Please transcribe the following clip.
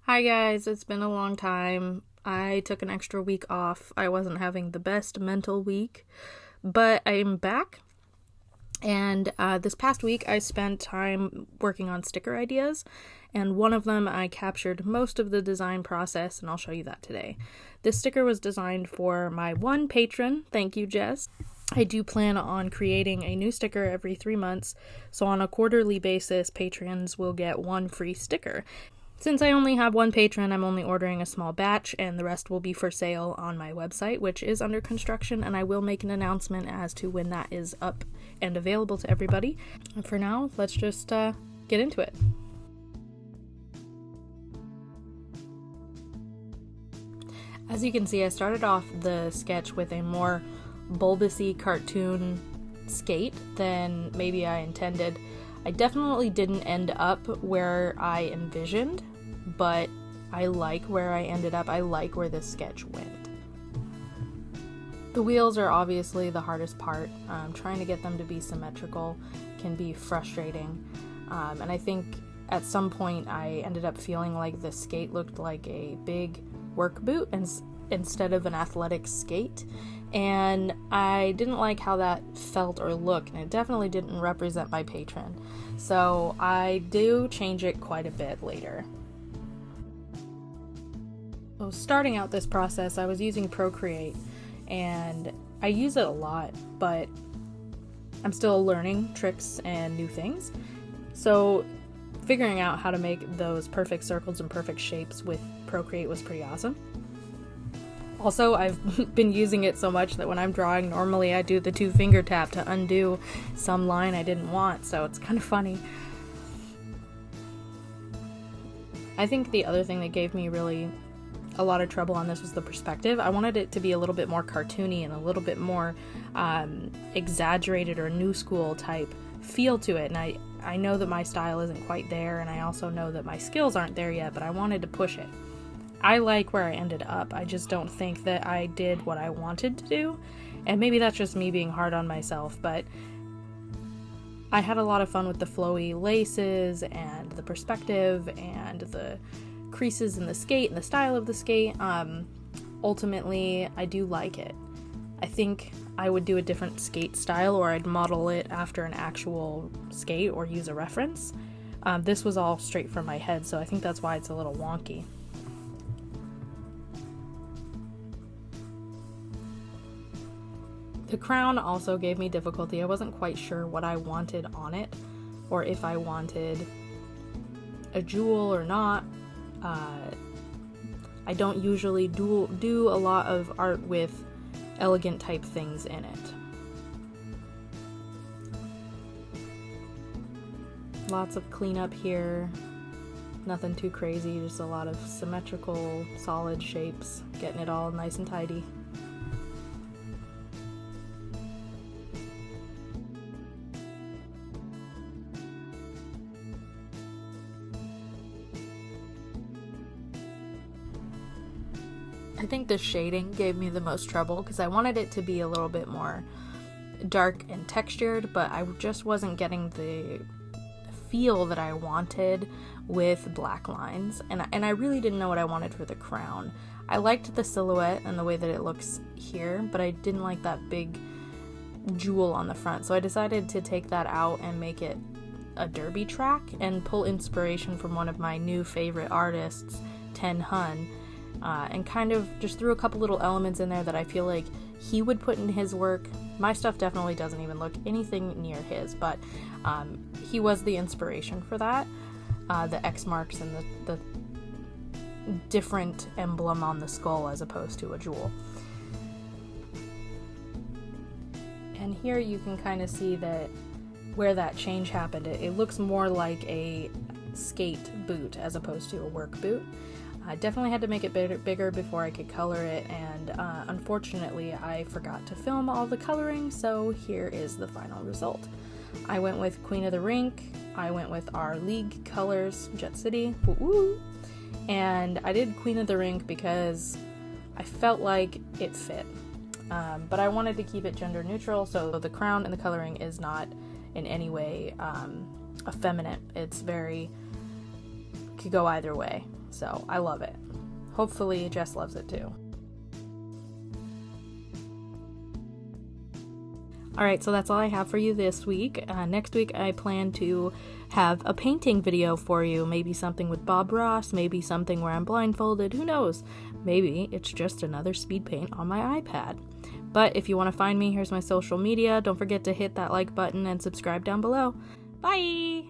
Hi guys, it's been a long time. I took an extra week off. I wasn't having the best mental week, but I'm back. And this past week I spent time working on sticker ideas, and one of them I captured most of the design process, and I'll show you that today. This sticker was designed for my one patron. Thank you, Jess. I do plan on creating a new sticker every 3 months, so on a quarterly basis, patrons will get one free sticker. Since I only have one patron, I'm only ordering a small batch, and the rest will be for sale on my website, which is under construction, and I will make an announcement as to when that is up and available to everybody. And for now, let's just get into it. As you can see, I started off the sketch with a more bulbousy cartoon skate than maybe I intended. I definitely didn't end up where I envisioned, but I like where I ended up. I like where this sketch went. The wheels are obviously the hardest part. Trying to get them to be symmetrical can be frustrating. And I think at some point I ended up feeling like the skate looked like a big work boot instead of an athletic skate. And I didn't like how that felt or looked, and it definitely didn't represent my patron. So I do change it quite a bit later. So starting out this process, I was using Procreate, and I use it a lot, but I'm still learning tricks and new things. So figuring out how to make those perfect circles and perfect shapes with Procreate was pretty awesome. Also, I've been using it so much that when I'm drawing, normally I do the 2-finger tap to undo some line I didn't want, so it's kind of funny. I think the other thing that gave me really a lot of trouble on this was the perspective. I wanted it to be a little bit more cartoony and a little bit more exaggerated or new school type feel to it, and I know that my style isn't quite there, and I also know that my skills aren't there yet, but I wanted to push it. I like where I ended up. I just don't think that I did what I wanted to do. And maybe that's just me being hard on myself, but I had a lot of fun with the flowy laces and the perspective and the creases in the skate and the style of the skate. Ultimately, I do like it. I think I would do a different skate style, or I'd model it after an actual skate or use a reference. This was all straight from my head, so I think that's why it's a little wonky. The crown also gave me difficulty. I wasn't quite sure what I wanted on it, or if I wanted a jewel or not. I don't usually do a lot of art with elegant type things in it. Lots of cleanup here. Nothing too crazy, just a lot of symmetrical, solid shapes, getting it all nice and tidy. I think the shading gave me the most trouble because I wanted it to be a little bit more dark and textured, but I just wasn't getting the feel that I wanted with black lines, and I really didn't know what I wanted for the crown. I liked the silhouette and the way that it looks here, but I didn't like that big jewel on the front, so I decided to take that out and make it a derby track and pull inspiration from one of my new favorite artists, Ten Hun, and kind of just threw a couple little elements in there that I feel like he would put in his work. My stuff definitely doesn't even look anything near his, but he was the inspiration for that. The X marks and the different emblem on the skull as opposed to a jewel. And here you can kind of see that where that change happened. It looks more like a skate boot as opposed to a work boot. I definitely had to make it bigger before I could color it, and unfortunately I forgot to film all the coloring, so here is the final result. I went with Queen of the Rink, I went with our league colors, Jet City, woo-woo, and I did Queen of the Rink because I felt like it fit. But I wanted to keep it gender neutral, so the crown and the coloring is not in any way effeminate. It's very, could go either way. So I love it. Hopefully Jess loves it too. Alright, so that's all I have for you this week. Next week I plan to have a painting video for you. Maybe something with Bob Ross, maybe something where I'm blindfolded, who knows? Maybe it's just another speed paint on my iPad. But if you want to find me, here's my social media. Don't forget to hit that like button and subscribe down below. Bye!